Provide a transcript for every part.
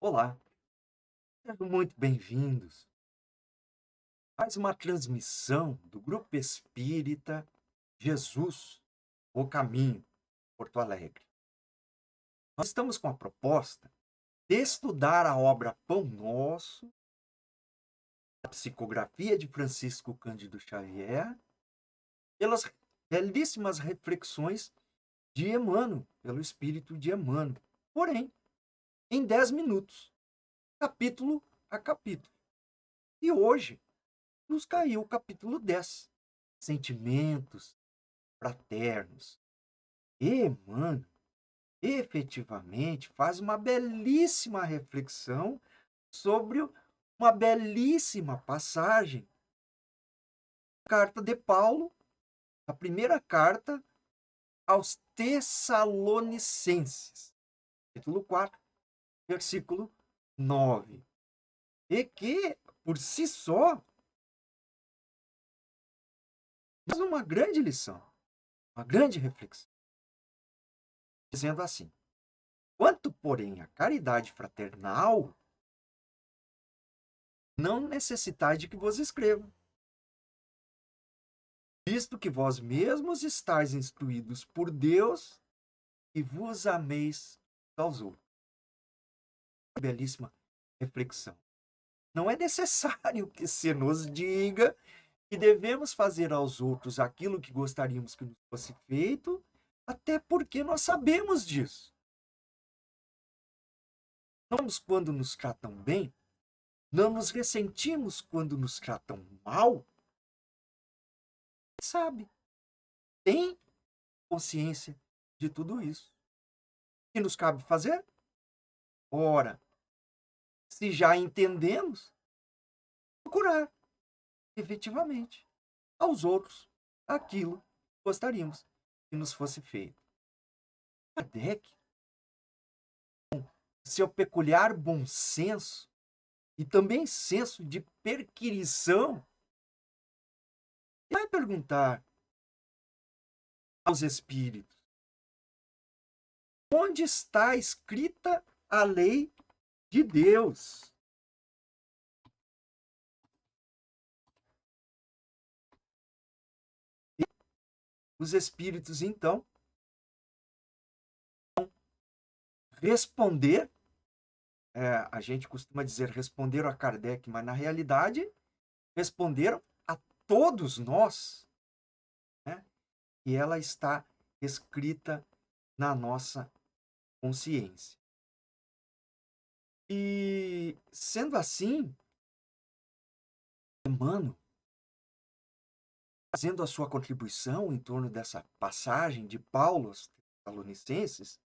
Olá, sejam muito bem-vindos. Mais uma transmissão do Grupo Espírita Jesus, o Caminho, Porto Alegre. Nós estamos com a proposta de estudar a obra Pão Nosso, a psicografia de Francisco Cândido Xavier, pelas belíssimas reflexões de Emmanuel, pelo espírito de Emmanuel. Porém, em 10 minutos, capítulo a capítulo. E hoje nos caiu o capítulo 10, Sentimentos Fraternos. E, mano, efetivamente faz uma belíssima reflexão sobre uma belíssima passagem. Carta de Paulo, a primeira carta aos Tessalonicenses, capítulo 4, versículo 9. E que, por si só, faz uma grande lição, uma grande reflexão, dizendo assim: quanto, porém, à caridade fraternal, não necessitais de que vos escreva, visto que vós mesmos estáis instruídos por Deus e vos ameis aos outros. Belíssima reflexão. Não é necessário que se nos diga que devemos fazer aos outros aquilo que gostaríamos que nos fosse feito, até porque nós sabemos disso. Não quando nos tratam bem, não nos ressentimos quando nos tratam mal, sabe? Tem consciência de tudo isso. O que nos cabe fazer? Ora, se já entendemos, procurar efetivamente aos outros aquilo que gostaríamos que nos fosse feito. Kardec, seu peculiar bom senso e também senso de perquirição, vai perguntar aos espíritos: onde está escrita a lei de Deus? E os espíritos, então, vão responder. A gente costuma dizer responderam a Kardec, mas na realidade responderam a todos nós, né? E ela está escrita na nossa consciência. E, sendo assim, Emmanuel, fazendo a sua contribuição em torno dessa passagem de Paulo aos Tessalonicenses,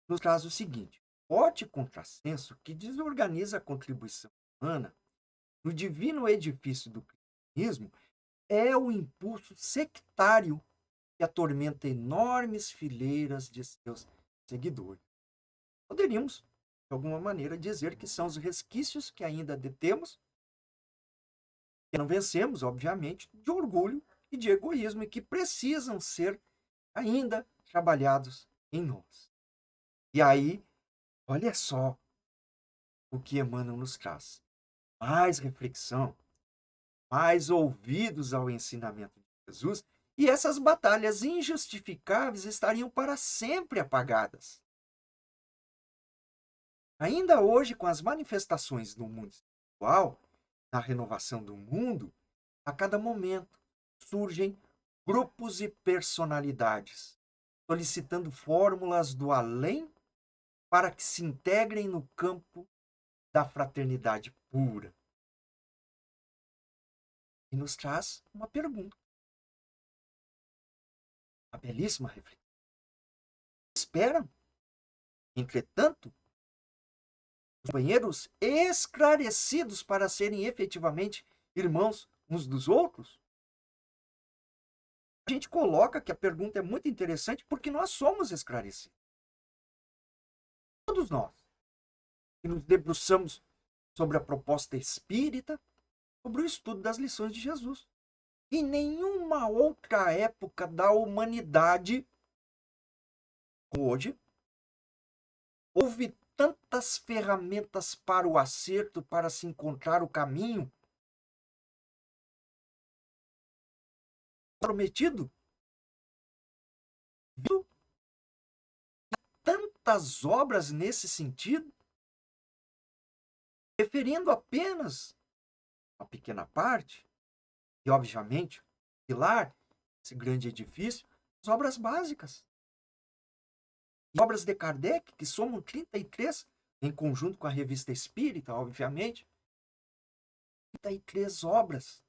nos traz o seguinte: forte contrassenso que desorganiza a contribuição humana no divino edifício do cristianismo é o impulso sectário que atormenta enormes fileiras de seus seguidores. Poderíamos, de alguma maneira, dizer que são os resquícios que ainda detemos, que não vencemos, obviamente, de orgulho e de egoísmo, e que precisam ser ainda trabalhados em nós. E aí, olha só o que Emmanuel nos traz: mais reflexão, mais ouvidos ao ensinamento de Jesus, e essas batalhas injustificáveis estariam para sempre apagadas. Ainda hoje, com as manifestações do mundo espiritual, na renovação do mundo, a cada momento surgem grupos e personalidades solicitando fórmulas do além para que se integrem no campo da fraternidade pura. E nos traz uma pergunta, uma belíssima reflexão. Esperam, entretanto, os companheiros esclarecidos para serem efetivamente irmãos uns dos outros? A gente coloca que a pergunta é muito interessante porque nós somos esclarecidos. Todos nós que nos debruçamos sobre a proposta espírita, sobre o estudo das lições de Jesus. Em nenhuma outra época da humanidade, hoje, houve tantas ferramentas para o acerto, para se encontrar o caminho prometido, viu tantas obras nesse sentido, referindo apenas uma pequena parte, e obviamente, pilar, esse grande edifício, as obras básicas. E obras de Kardec, que somam 33, em conjunto com a Revista Espírita, obviamente, 33 obras.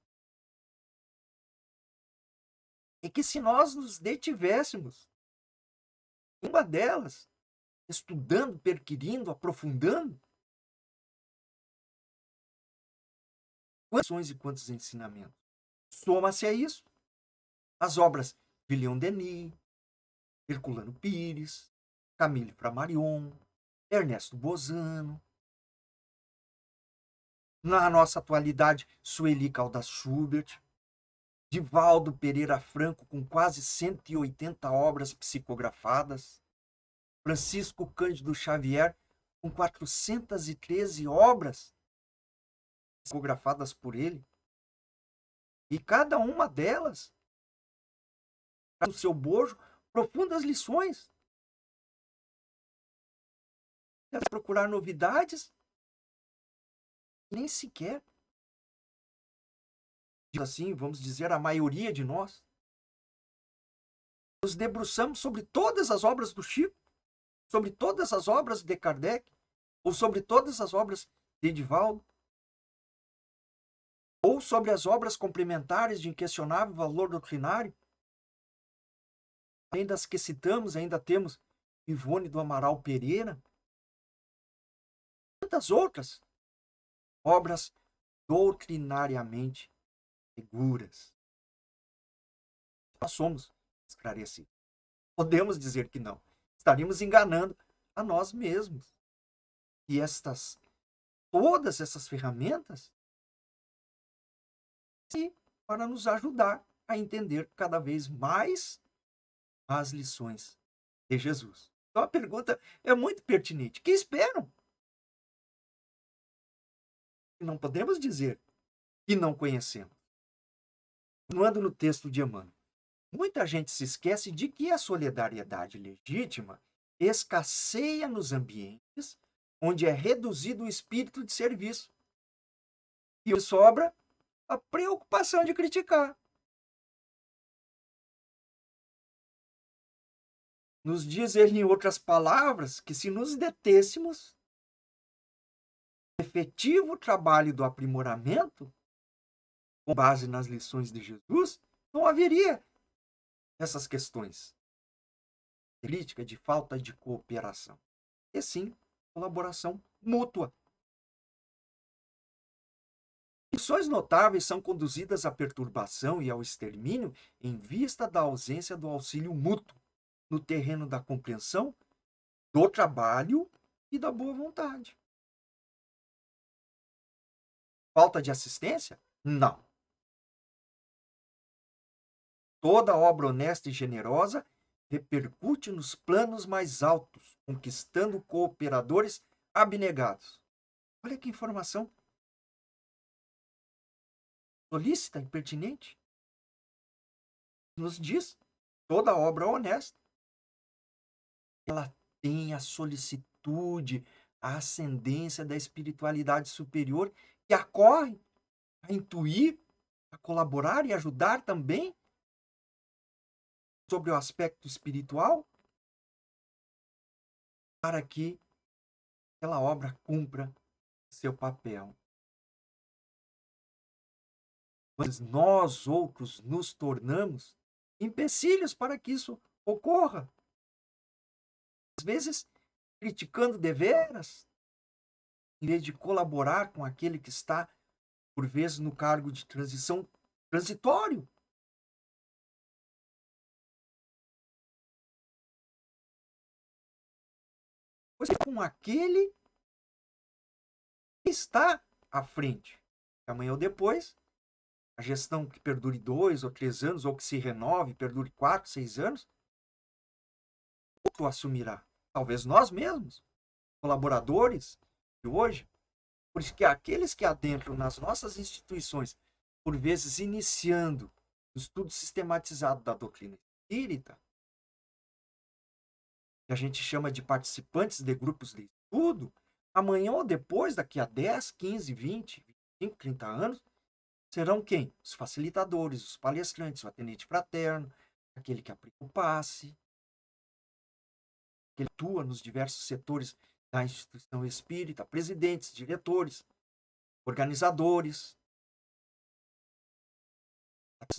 E que se nós nos detivéssemos em uma delas, estudando, perquirindo, aprofundando, quantas lições e quantos ensinamentos. Soma-se a isso as obras de Leon Denis, Herculano Pires, Camille Flammarion, Ernesto Bozano. Na nossa atualidade, Sueli Caldas Schubert, Divaldo Pereira Franco, com quase 180 obras psicografadas, Francisco Cândido Xavier, com 413 obras psicografadas por ele, e cada uma delas, no seu bojo, profundas lições. Deve procurar novidades, nem sequer, assim, vamos dizer, a maioria de nós, nos debruçamos sobre todas as obras do Chico, sobre todas as obras de Kardec, ou sobre todas as obras de Edivaldo, ou sobre as obras complementares de inquestionável valor doutrinário. Além das que citamos, ainda temos Ivone do Amaral Pereira, tantas outras obras doutrinariamente seguras. Nós somos esclarecidos. Podemos dizer que não. Estaríamos enganando a nós mesmos. E todas essas ferramentas, para nos ajudar a entender cada vez mais as lições de Jesus. Então a pergunta é muito pertinente. Que esperam? Não podemos dizer que não conhecemos. Continuando no texto de Emmanuel, muita gente se esquece de que a solidariedade legítima escasseia nos ambientes onde é reduzido o espírito de serviço. E sobra a preocupação de criticar. Nos diz ele, em outras palavras, que se nos detêssemos no efetivo trabalho do aprimoramento, com base nas lições de Jesus, não haveria essas questões de crítica, de falta de cooperação. E sim, colaboração mútua. Lições notáveis são conduzidas à perturbação e ao extermínio em vista da ausência do auxílio mútuo no terreno da compreensão, do trabalho e da boa vontade. Falta de assistência? Não. Toda obra honesta e generosa repercute nos planos mais altos, conquistando cooperadores abnegados. Olha que informação solícita e pertinente. Nos diz, toda obra honesta, ela tem a solicitude, a ascendência da espiritualidade superior que acorre a intuir, a colaborar e ajudar também sobre o aspecto espiritual para que aquela obra cumpra seu papel. Mas nós outros nos tornamos empecilhos para que isso ocorra. Às vezes, criticando deveras, em vez de colaborar com aquele que está, por vezes, no cargo de transição transitório. Pois é, com aquele que está à frente. Amanhã ou depois, a gestão que perdure 2 ou 3 anos, ou que se renove, perdure 4, 6 anos, outro assumirá. Talvez nós mesmos. colaboradores de hoje, por isso que aqueles que adentram nas nossas instituições, por vezes iniciando o estudo sistematizado da doutrina espírita, que a gente chama de participantes de grupos de estudo, amanhã ou depois, daqui a 10, 15, 20, 25, 30 anos, serão quem? Os facilitadores, os palestrantes, o atendente fraterno, aquele que aplica o passe, que atua nos diversos setores da instituição espírita, presidentes, diretores, organizadores,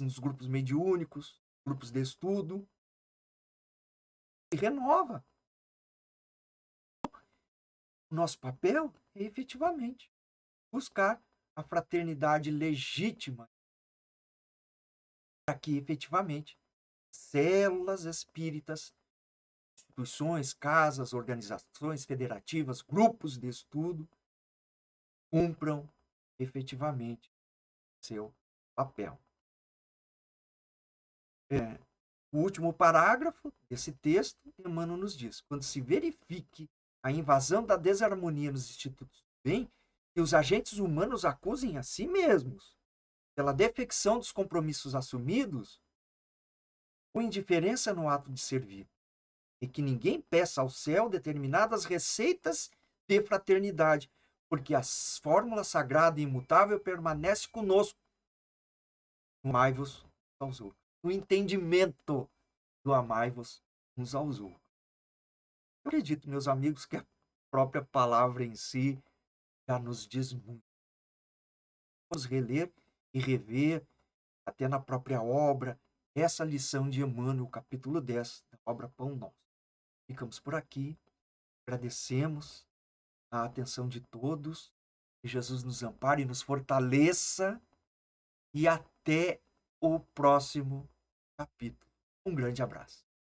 nos grupos mediúnicos, grupos de estudo, e renova. O nosso papel é efetivamente buscar a fraternidade legítima para que efetivamente células espíritas, instituições, casas, organizações federativas, grupos de estudo cumpram efetivamente seu papel. O último parágrafo desse texto, Emmanuel nos diz: quando se verifique a invasão da desarmonia nos institutos do bem, que os agentes humanos acusem a si mesmos pela defecção dos compromissos assumidos ou indiferença no ato de servir, e que ninguém peça ao céu determinadas receitas de fraternidade, porque a fórmula sagrada e imutável permanece conosco. Amai-vos aos outros. No entendimento do amai-vos uns aos outros. Eu acredito, meus amigos, que a própria palavra em si já nos diz muito. Vamos reler e rever, até na própria obra, essa lição de Emmanuel, capítulo 10, da obra Pão Nosso. Ficamos por aqui, agradecemos a atenção de todos, que Jesus nos ampare e nos fortaleça, e até o próximo capítulo. Um grande abraço.